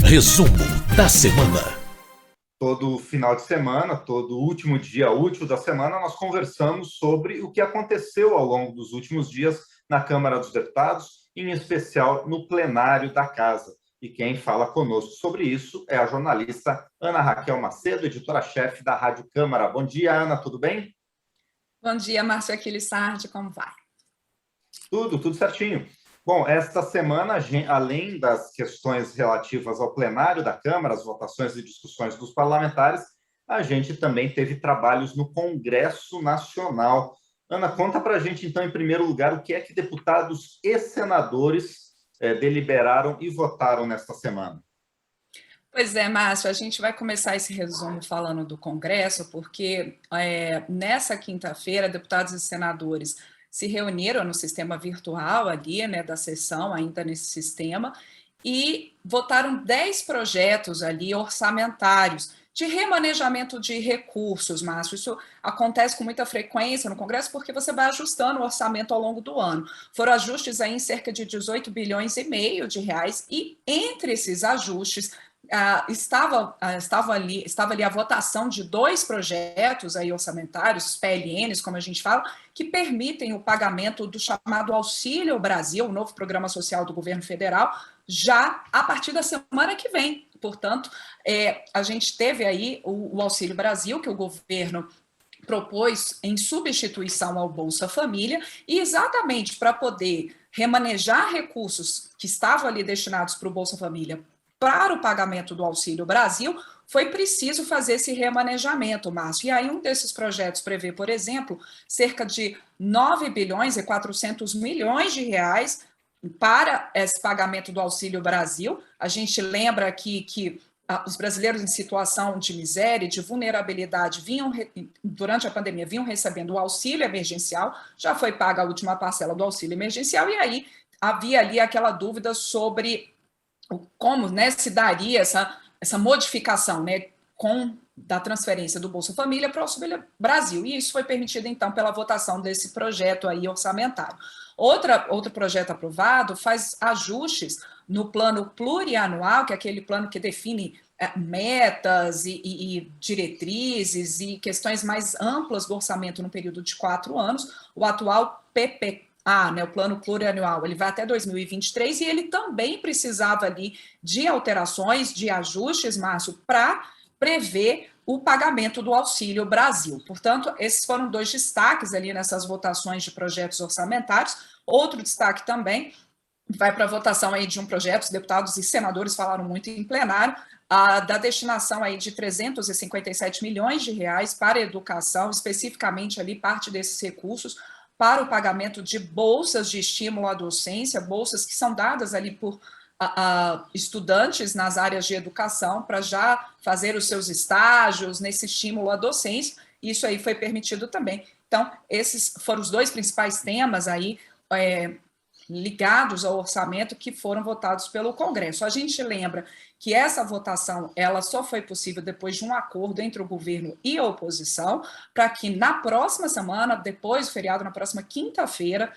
Resumo da semana. Todo final de semana, todo último dia útil da semana, nós conversamos sobre o que aconteceu ao longo dos últimos dias na Câmara dos Deputados, em especial no plenário da Casa. E quem fala conosco sobre isso é a jornalista Ana Raquel Macedo, editora-chefe da Rádio Câmara. Bom dia, Ana, tudo bem? Bom dia, Márcio Aquiles Sardi, como vai? Tudo certinho. Bom, esta semana, além das questões relativas ao plenário da Câmara, as votações e discussões dos parlamentares, a gente também teve trabalhos no Congresso Nacional. Ana, conta para a gente, então, em primeiro lugar, o que é que deputados e senadores deliberaram e votaram nesta semana. Pois é, Márcio, a gente vai começar esse resumo falando do Congresso, porque nessa quinta-feira, deputados e senadores se reuniram no sistema virtual ali, né, da sessão, ainda nesse sistema, e votaram 10 projetos ali orçamentários de remanejamento de recursos, Márcio. Isso acontece com muita frequência no Congresso porque você vai ajustando o orçamento ao longo do ano. Foram ajustes aí em cerca de 18 bilhões e meio de reais, e entre esses ajustes estava ali a votação de 2 projetos aí orçamentários, os PLNs, como a gente fala, que permitem o pagamento do chamado Auxílio Brasil, o novo programa social do governo federal, já a partir da semana que vem. Portanto, a gente teve aí o Auxílio Brasil, que o governo propôs em substituição ao Bolsa Família, e exatamente para poder remanejar recursos que estavam ali destinados para o Bolsa Família para o pagamento do Auxílio Brasil, foi preciso fazer esse remanejamento, Márcio. E aí um desses projetos prevê, por exemplo, cerca de 9 bilhões e 400 milhões de reais para esse pagamento do Auxílio Brasil. A gente lembra aqui que os brasileiros em situação de miséria e de vulnerabilidade durante a pandemia, vinham recebendo o auxílio emergencial, já foi paga a última parcela do auxílio emergencial, e aí havia ali aquela dúvida sobre como, né, se daria essa modificação, né, da transferência do Bolsa Família para o Auxílio Brasil, e isso foi permitido, então, pela votação desse projeto aí orçamentário. Outro projeto aprovado faz ajustes no plano plurianual, que é aquele plano que define metas e diretrizes e questões mais amplas do orçamento no período de 4 anos, o atual PPA, né, o plano plurianual, ele vai até 2023, e ele também precisava ali de alterações, de ajustes, Márcio, para prever o pagamento do Auxílio Brasil. Portanto, esses foram 2 destaques ali nessas votações de projetos orçamentários. Outro destaque também vai para a votação aí de um projeto, os deputados e senadores falaram muito em plenário, da destinação aí de 357 milhões de reais para a educação, especificamente ali parte desses recursos para o pagamento de bolsas de estímulo à docência, bolsas que são dadas ali por estudantes nas áreas de educação para já fazer os seus estágios nesse estímulo à docência. Isso aí foi permitido também. Então, esses foram os 2 principais temas aí ligados ao orçamento que foram votados pelo Congresso. A gente lembra que essa votação ela só foi possível depois de um acordo entre o governo e a oposição, para que na próxima semana, depois do feriado, na próxima quinta-feira,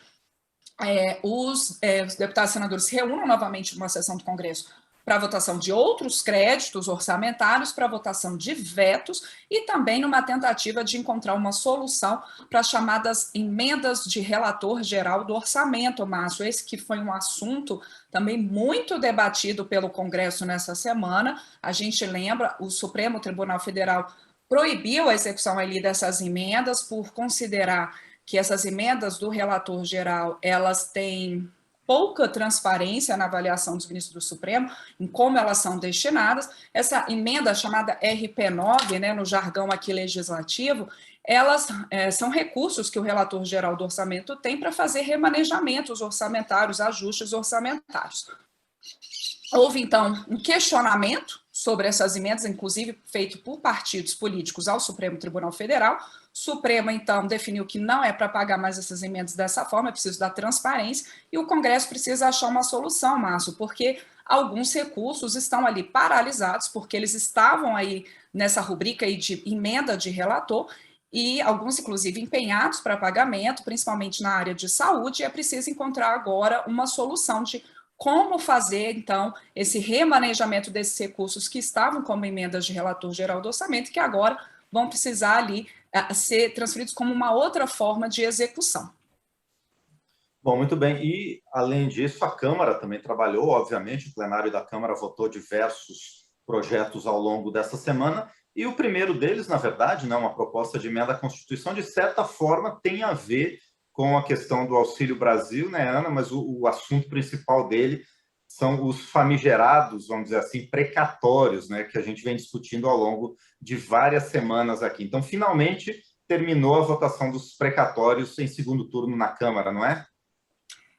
os deputados e senadores se reúnam novamente numa sessão do Congresso para a votação de outros créditos orçamentários, para a votação de vetos e também numa tentativa de encontrar uma solução para as chamadas emendas de relator geral do orçamento, Márcio. Esse que foi um assunto também muito debatido pelo Congresso nessa semana. A gente lembra, o Supremo Tribunal Federal proibiu a execução ali dessas emendas por considerar que essas emendas do relator geral, elas têm pouca transparência na avaliação dos ministros do Supremo, em como elas são destinadas. Essa emenda chamada RP9, né, no jargão aqui legislativo, elas são recursos que o relator geral do orçamento tem para fazer remanejamentos orçamentários, ajustes orçamentários. Houve, então, um questionamento sobre essas emendas, inclusive feito por partidos políticos ao Supremo Tribunal Federal. O Supremo, então, definiu que não é para pagar mais essas emendas dessa forma, é preciso da transparência, e o Congresso precisa achar uma solução, Márcio, porque alguns recursos estão ali paralisados, porque eles estavam aí nessa rubrica aí de emenda de relator, e alguns, inclusive, empenhados para pagamento, principalmente na área de saúde, e é preciso encontrar agora uma solução de como fazer, então, esse remanejamento desses recursos que estavam como emendas de relator geral do orçamento, que agora vão precisar ali ser transferidos como uma outra forma de execução. Bom, muito bem. E, além disso, a Câmara também trabalhou, obviamente, o plenário da Câmara votou diversos projetos ao longo dessa semana, e o primeiro deles, na verdade, uma proposta de emenda à Constituição, de certa forma, tem a ver com a questão do Auxílio Brasil, né, Ana? Mas o assunto principal dele são os famigerados, vamos dizer assim, precatórios, né, que a gente vem discutindo ao longo de várias semanas aqui. Então, finalmente, terminou a votação dos precatórios em segundo turno na Câmara, não é?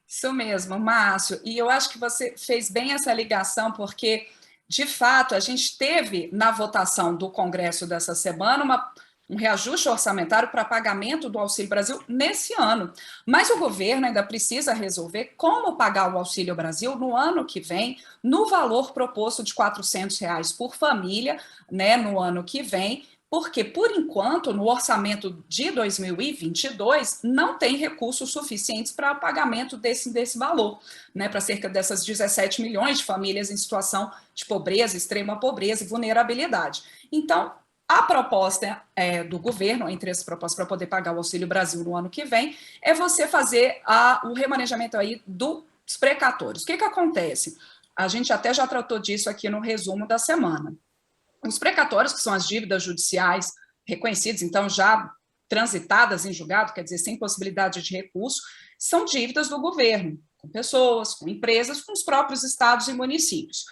Isso mesmo, Márcio. E eu acho que você fez bem essa ligação, porque, de fato, a gente teve na votação do Congresso dessa semana um reajuste orçamentário para pagamento do Auxílio Brasil nesse ano. Mas o governo ainda precisa resolver como pagar o Auxílio Brasil no ano que vem, no valor proposto de R$ 400 por família, né, no ano que vem, porque, por enquanto, no orçamento de 2022, não tem recursos suficientes para o pagamento desse valor, né, para cerca dessas 17 milhões de famílias em situação de pobreza, extrema pobreza e vulnerabilidade. Então, a proposta do governo, entre as propostas para poder pagar o Auxílio Brasil no ano que vem, é você fazer o remanejamento aí dos precatórios. O que acontece? A gente até já tratou disso aqui no resumo da semana. Os precatórios, que são as dívidas judiciais reconhecidas, então já transitadas em julgado, quer dizer, sem possibilidade de recurso, são dívidas do governo, com pessoas, com empresas, com os próprios estados e municípios.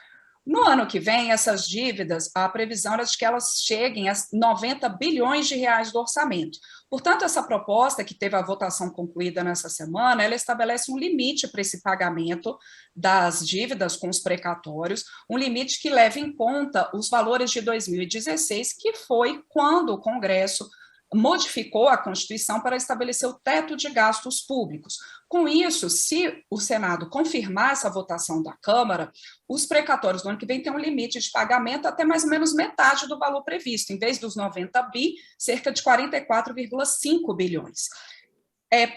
No ano que vem, essas dívidas, a previsão era de que elas cheguem a 90 bilhões de reais do orçamento. Portanto, essa proposta, que teve a votação concluída nessa semana, ela estabelece um limite para esse pagamento das dívidas com os precatórios, um limite que leva em conta os valores de 2016, que foi quando o Congresso modificou a Constituição para estabelecer o teto de gastos públicos. Com isso, se o Senado confirmar essa votação da Câmara, os precatórios do ano que vem têm um limite de pagamento até mais ou menos metade do valor previsto, em vez dos 90 bi, cerca de 44,5 bilhões.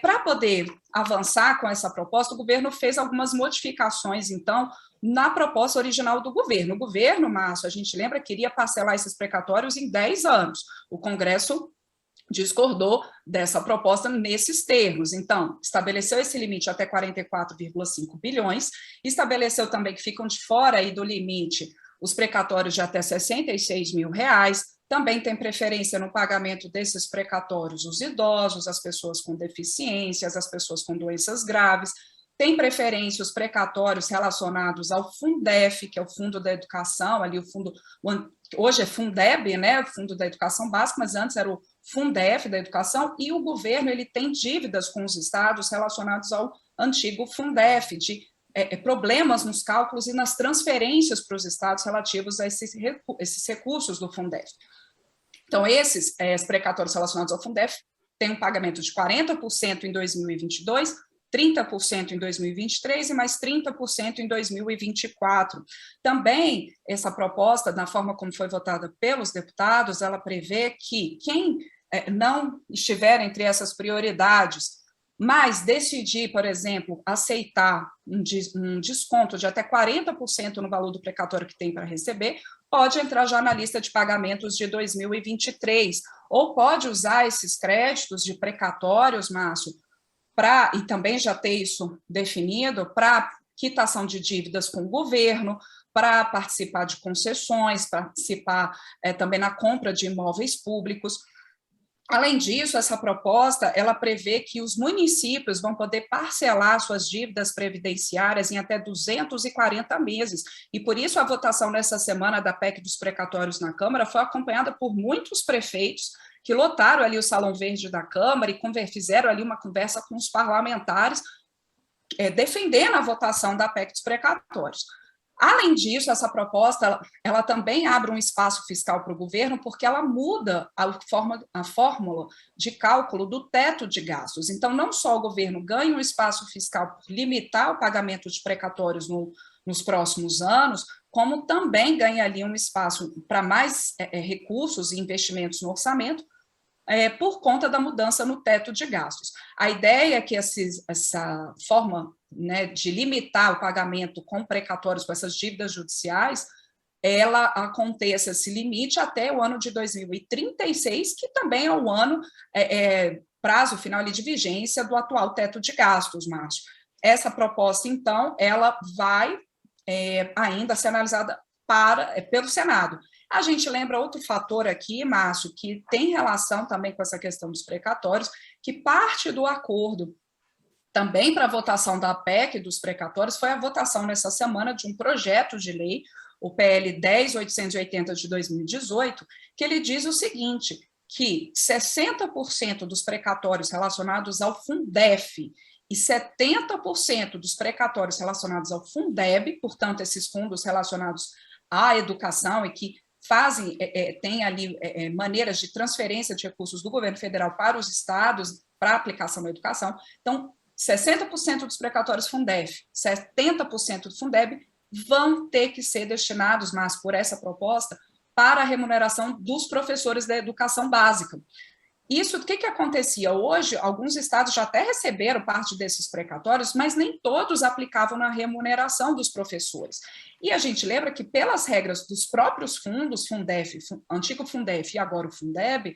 Para poder avançar com essa proposta, o governo fez algumas modificações, então, na proposta original do governo. O governo, Márcio, a gente lembra, queria parcelar esses precatórios em 10 anos. O Congresso discordou dessa proposta nesses termos. Então, estabeleceu esse limite até 44,5 bilhões, estabeleceu também que ficam de fora aí do limite os precatórios de até 66 mil reais, também tem preferência no pagamento desses precatórios os idosos, as pessoas com deficiências, as pessoas com doenças graves, tem preferência os precatórios relacionados ao Fundef, que é o Fundo da Educação, ali o fundo, hoje é Fundeb, né, o Fundo da Educação Básica, mas antes era o Fundef da Educação, e o governo ele tem dívidas com os estados relacionados ao antigo Fundef, de problemas nos cálculos e nas transferências para os estados relativos a esses recursos do Fundef. Então, esses precatórios relacionados ao Fundef têm um pagamento de 40% em 2022, 30% em 2023 e mais 30% em 2024. Também, essa proposta, na forma como foi votada pelos deputados, ela prevê que quem não estiver entre essas prioridades, mas decidir, por exemplo, aceitar um desconto de até 40% no valor do precatório que tem para receber, pode entrar já na lista de pagamentos de 2023, ou pode usar esses créditos de precatórios, Márcio, e também já ter isso definido, para quitação de dívidas com o governo, para participar de concessões, participar também na compra de imóveis públicos. Além disso, essa proposta, ela prevê que os municípios vão poder parcelar suas dívidas previdenciárias em até 240 meses, e por isso a votação nessa semana da PEC dos precatórios na Câmara foi acompanhada por muitos prefeitos que lotaram ali o Salão Verde da Câmara e fizeram ali uma conversa com os parlamentares, defendendo a votação da PEC dos precatórios. Além disso, essa proposta, ela também abre um espaço fiscal para o governo, porque ela muda a fórmula de cálculo do teto de gastos. Então, não só o governo ganha um espaço fiscal por limitar o pagamento de precatórios nos próximos anos, como também ganha ali um espaço para mais recursos e investimentos no orçamento, por conta da mudança no teto de gastos. A ideia é que essa forma, né, de limitar o pagamento com precatórios com essas dívidas judiciais, ela aconteça esse limite até o ano de 2036, que também é o ano, prazo final de vigência do atual teto de gastos, Márcio. Essa proposta, então, ela vai ainda ser analisada pelo Senado. A gente lembra outro fator aqui, Márcio, que tem relação também com essa questão dos precatórios, que parte do acordo também para a votação da PEC dos precatórios foi a votação nessa semana de um projeto de lei, o PL 10.880 de 2018, que ele diz o seguinte, que 60% dos precatórios relacionados ao Fundef e 70% dos precatórios relacionados ao Fundeb, portanto, esses fundos relacionados à educação e que tem ali maneiras de transferência de recursos do governo federal para os estados para aplicação da educação. Então, 60% dos precatórios Fundef, 70% do Fundeb vão ter que ser destinados, mas por essa proposta, para a remuneração dos professores da educação básica. Isso, o que acontecia? Hoje, alguns estados já até receberam parte desses precatórios, mas nem todos aplicavam na remuneração dos professores. E a gente lembra que, pelas regras dos próprios fundos, Fundef, antigo Fundef e agora o Fundeb,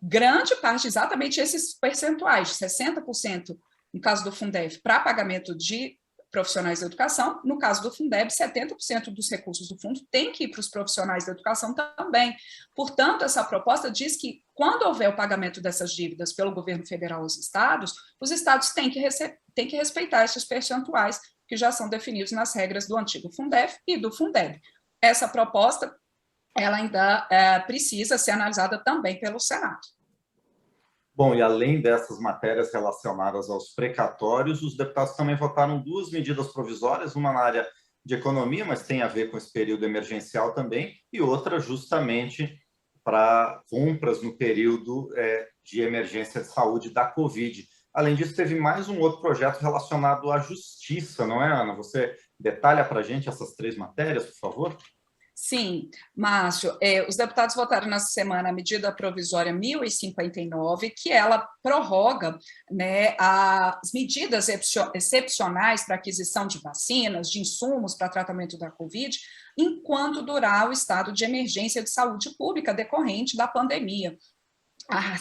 grande parte, exatamente esses percentuais, 60% no caso do Fundef, para pagamento de profissionais da educação, no caso do Fundeb, 70% dos recursos do fundo tem que ir para os profissionais da educação também. Portanto, essa proposta diz que, quando houver o pagamento dessas dívidas pelo governo federal aos estados, os estados têm que respeitar esses percentuais que já são definidos nas regras do antigo Fundef e do Fundeb. Essa proposta, ela ainda precisa ser analisada também pelo Senado. Bom, e além dessas matérias relacionadas aos precatórios, os deputados também votaram duas medidas provisórias, uma na área de economia, mas tem a ver com esse período emergencial também, e outra justamente para compras no período de emergência de saúde da Covid. Além disso, teve mais um outro projeto relacionado à justiça, não é, Ana? Você detalha para a gente essas três matérias, por favor? Sim, Márcio, os deputados votaram nessa semana a medida provisória 1059, que ela prorroga, né, as medidas excepcionais para aquisição de vacinas, de insumos para tratamento da Covid, enquanto durar o estado de emergência de saúde pública decorrente da pandemia.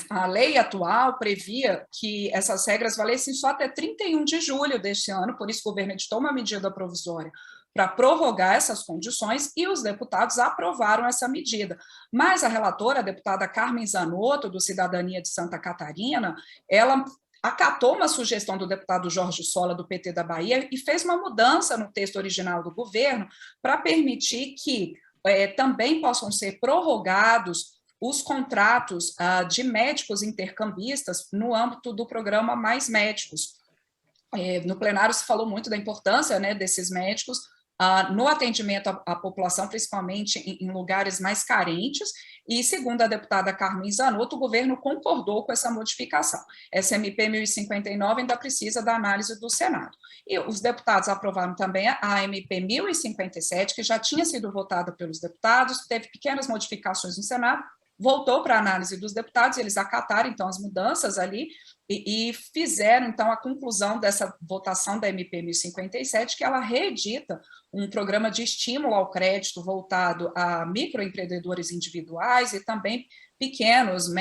A lei atual previa que essas regras valessem só até 31 de julho deste ano, por isso o governo editou uma medida provisória para prorrogar essas condições, e os deputados aprovaram essa medida. Mas a relatora, a deputada Carmen Zanotto, do Cidadania de Santa Catarina, ela acatou uma sugestão do deputado Jorge Sola, do PT da Bahia, e fez uma mudança no texto original do governo para permitir que também possam ser prorrogados os contratos de médicos intercambistas no âmbito do programa Mais Médicos. No plenário se falou muito da importância, né, desses médicos no atendimento à população, principalmente em lugares mais carentes, e, segundo a deputada Carmen Zanotto, o governo concordou com essa modificação. Essa MP 1059 ainda precisa da análise do Senado. E os deputados aprovaram também a MP 1057, que já tinha sido votada pelos deputados, teve pequenas modificações no Senado, voltou para a análise dos deputados, eles acataram, então, as mudanças ali e fizeram, então, a conclusão dessa votação da MP 1057, que ela reedita um programa de estímulo ao crédito voltado a microempreendedores individuais e também pequenos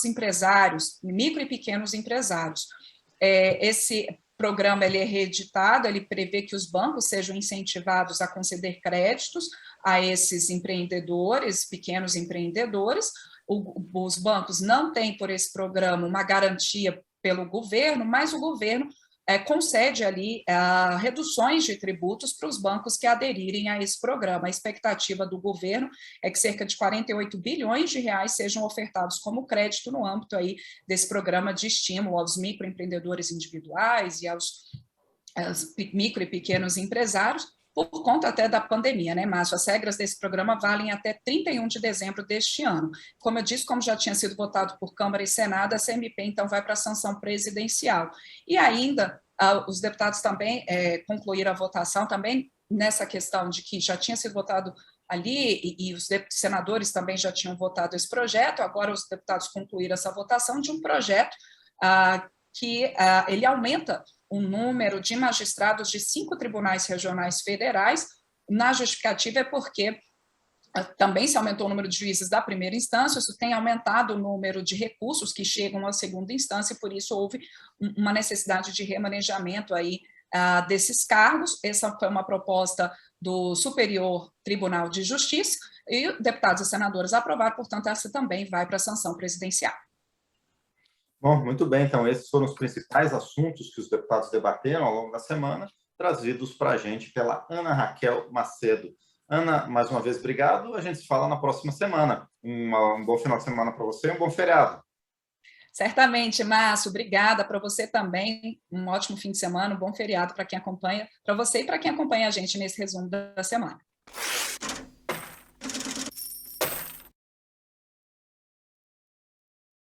empresários, micro e pequenos empresários. Esse programa ele é reeditado, ele prevê que os bancos sejam incentivados a conceder créditos a esses empreendedores, pequenos empreendedores. Os bancos não têm, por esse programa, uma garantia pelo governo, mas o governo concede ali reduções de tributos para os bancos que aderirem a esse programa. A expectativa do governo é que cerca de 48 bilhões de reais sejam ofertados como crédito no âmbito aí desse programa de estímulo aos microempreendedores individuais e aos micro e pequenos empresários, por conta até da pandemia, né, Márcio? As regras desse programa valem até 31 de dezembro deste ano. Como eu disse, como já tinha sido votado por Câmara e Senado, a CMP, então, vai para a sanção presidencial. E ainda, os deputados também concluíram a votação também nessa questão de que já tinha sido votado ali, e os senadores também já tinham votado esse projeto, agora os deputados concluíram essa votação de um projeto que ele aumenta o número de magistrados de 5 tribunais regionais federais. Na justificativa é porque também se aumentou o número de juízes da primeira instância, isso tem aumentado o número de recursos que chegam à segunda instância, e por isso houve uma necessidade de remanejamento aí desses cargos. Essa foi uma proposta do Superior Tribunal de Justiça, e deputados e senadores aprovaram, portanto, essa também vai para a sanção presidencial. Bom, muito bem, então esses foram os principais assuntos que os deputados debateram ao longo da semana, trazidos para a gente pela Ana Raquel Macedo. Ana, mais uma vez, obrigado. A gente se fala na próxima semana. Um bom final de semana para você e um bom feriado. Certamente, Márcio, obrigada. Para você também, um ótimo fim de semana, um bom feriado para quem acompanha, para você e para quem acompanha a gente nesse resumo da semana.